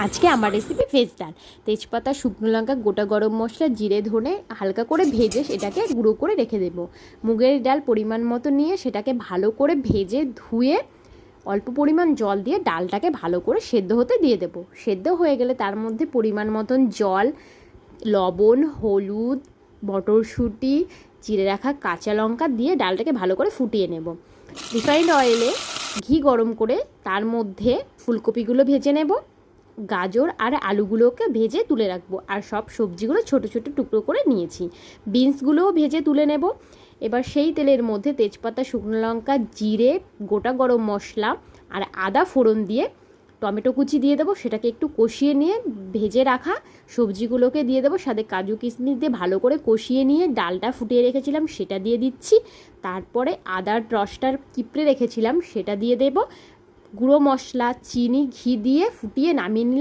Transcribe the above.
আজকে আমার recipe veg ডাল। তেজপাতা, শুকনো লঙ্কা, গোটা গরম মশলা, জিরে, ধনে হালকা করে ভেজে সেটাকে গুঁড়ো করে রেখে দেবো। মুগের ডাল পরিমাণ মতো নিয়ে সেটাকে ভালো করে ভেজে ধুয়ে অল্প পরিমাণ জল দিয়ে ডালটাকে ভালো করে সেদ্ধ হতে দিয়ে দেবো। সেদ্ধ হয়ে গেলে তার মধ্যে পরিমাণ মতন জল, লবণ, হলুদ, মটরশুঁটি, চিড়ে রাখা কাঁচা লঙ্কা দিয়ে ডালটাকে ভালো করে ফুটিয়ে নেব। রিফাইন্ড অয়েলে ঘি গরম করে তার মধ্যে ফুলকপিগুলো ভেজে নেব, গাজর আর আলুগুলোকে ভেজে তুলে রাখবো, আর সব সবজিগুলো ছোট ছোট টুকরো করে নিয়েছি। বিনসগুলোও ভেজে তুলে নেব। এবার সেই তেলের মধ্যে তেজপাতা, শুকনো লঙ্কা, জিরে, গোটা গরম মশলা আর আদা ফোড়ন দিয়ে টমেটো কুচি দিয়ে দেবো। সেটাকে একটু কষিয়ে নিয়ে ভেজে রাখা সবজিগুলোকে দিয়ে দেবো, সাথে কাজু কিশমিশ দিয়ে ভালো করে কষিয়ে নিয়ে ডালটা ফুটিয়ে রেখেছিলাম সেটা দিয়ে দিচ্ছি। তারপরে আদার রসটার চিপড়ে রেখেছিলাম সেটা দিয়ে দেবো। গুঁড়ো মশলা, চিনি, ঘি দিয়ে ফুটিয়ে নামিয়ে নিলাম।